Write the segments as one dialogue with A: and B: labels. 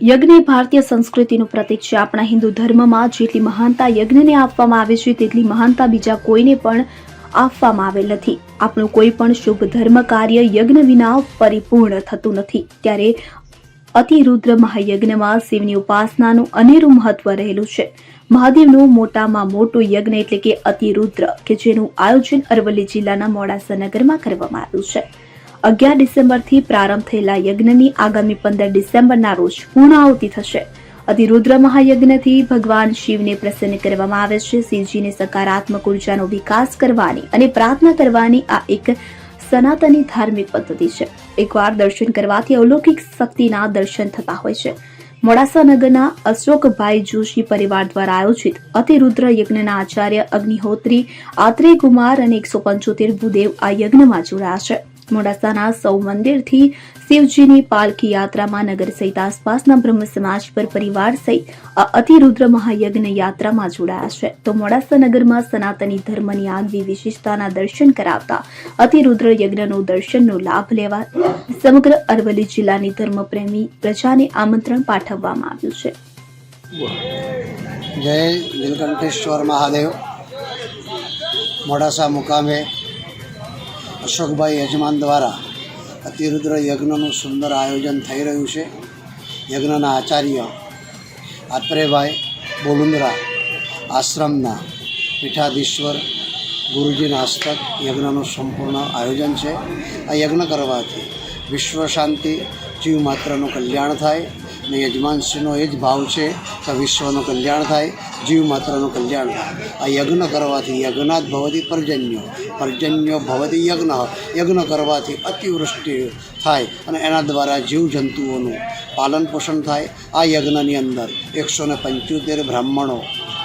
A: યજ્ઞ ભારતીય સંસ્કૃતિનું પ્રતીક છે. આપણા હિન્દુ ધર્મમાં જેટલી મહાનતા યજ્ઞને આપવામાં આવે છે તેટલી મહાનતા બીજા કોઈને પણ આપવામાં આવેલ નથી. આપણું કોઈ પણ શુભ ધર્મ કાર્ય યજ્ઞ વિના પરિપૂર્ણ થતું નથી. ત્યારે અતિરુદ્ર મહાયજ્ઞમાં શિવની ઉપાસનાનું અનેરું મહત્વ રહેલું છે. મહાદેવનું મોટામાં મોટું યજ્ઞ એટલે કે અતિરુદ્ર કે જેનું આયોજન અરવલ્લી જિલ્લાના મોડાસા નગરમાં કરવામાં આવ્યું છે. 11 ડિસેમ્બરથી પ્રારંભ થયેલા યજ્ઞની આગામી 15 ડિસેમ્બરના રોજ પૂર્ણાહુતિ થશે. અતિરુદ્ર મહાયજ્ઞથી ભગવાન શિવને પ્રસન્ન કરવામાં આવે છે. શિવજીને સકારાત્મક ઉર્જાનો વિકાસ કરવાની અને પ્રાર્થના કરવાની આ એક સનાતની ધાર્મિક પદ્ધતિ છે. એકવાર દર્શન કરવાથી અલૌકિક શક્તિના દર્શન થતા હોય છે. મોડાસા નગરના અશોકભાઈ જોશી પરિવાર દ્વારા આયોજિત અતિરુદ્ર યજ્ઞના આચાર્ય અગ્નિહોત્રી આત્રેય કુમાર અને 175 ભૂદેવ આ યજ્ઞમાં જોડાયા છે. મોડાસાના સૌ મંદિરથી શિવજીની પાલખી યાત્રામાં નગર સહિત આસપાસના બ્રહ્મ સમાજ પર પરિવાર સહિત આ અતિરુદ્ર મહાયજ્ઞ યાત્રામાં જોડાયા છે. તો મોડાસા નગરમાં સનાતની ધર્મની આગવી વિશેષતાના દર્શન કરાવતા અતિરુદ્ર યજ્ઞનો દર્શનનો લાભ લેવા સમગ્ર અરવલ્લી જિલ્લાની ધર્મપ્રેમી પ્રજાને આમંત્રણ પાઠવવામાં આવ્યું છે.
B: જય નીલકંઠેશ્વર મહાદેવ. મોડાસા મુકામે અશોકભાઈ યજમાન દ્વારા અતિરુદ્ર યજ્ઞનું સુંદર આયોજન થઈ રહ્યું છે. યજ્ઞના આચાર્ય આત્રેયભાઈ બોલુંદ્રા આશ્રમના પીઠાધીશ્વર ગુરુજીના હસ્તક યજ્ઞનું સંપૂર્ણ આયોજન છે. આ યજ્ઞ કરવાથી વિશ્વ શાંતિ, જીવ માત્રનું કલ્યાણ થાય અને યજમાનશ્રીનો એ જ ભાવ છે કે વિશ્વનું કલ્યાણ થાય, જીવ માત્રનું કલ્યાણ થાય. આ યજ્ઞ કરવાથી યજ્ઞાત ભવતી પર્જન્યો, પર્જન્યો ભવતી યજ્ઞ. યજ્ઞ કરવાથી અતિવૃષ્ટિ થાય અને એના દ્વારા જીવજંતુઓનું પાલન પોષણ થાય. આ યજ્ઞની અંદર 175 બ્રાહ્મણો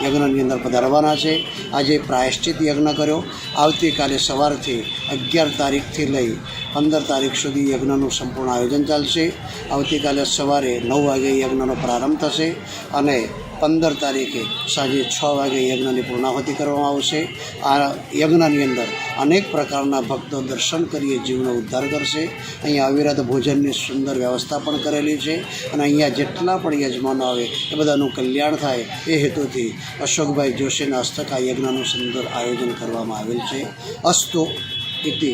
B: યજ્ઞની અંદર પધારવાના છે. આજે પ્રાયશ્ચિત યજ્ઞ કર્યો. આવતીકાલે સવારથી 11 તારીખથી લઈ 15 તારીખ સુધી યજ્ઞનું સંપૂર્ણ આયોજન ચાલશે. આવતીકાલે સવારે 9 વાગે યજ્ઞનો પ્રારંભ થશે અને 15 તારીખે સાંજે 6 વાગે યજ્ઞની પૂર્ણાહુતિ કરવામાં આવશે. આ યજ્ઞની અંદર અનેક પ્રકારના ભક્તો દર્શન કરી જીવનો ઉદ્ધાર કરશે. અહીંયા અવિરત ભોજનની સુંદર વ્યવસ્થા પણ કરેલી છે અને અહીંયા જેટલા પણ યજમાનો આવે એ બધાનું કલ્યાણ થાય એ હેતુથી અશોકભાઈ જોશીના હસ્તક આ યજ્ઞનું સુંદર આયોજન કરવામાં આવેલ છે. અસ્તુ ઇતિ.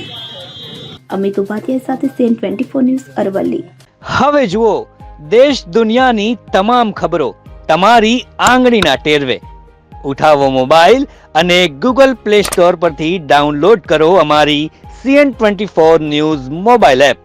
A: અમિત ઉપાધ્યાય સાથે સીએન 24 ન્યૂઝ અરવલ્લી.
C: હવે જુઓ દેશ દુનિયાની તમામ ખબરો તમારી આંગળીના ટેરવે. ઉઠાવો મોબાઈલ અને ગૂગલ પ્લે સ્ટોર પરથી ડાઉનલોડ કરો અમારી સીએન 24 ન્યૂઝ મોબાઈલ એપ.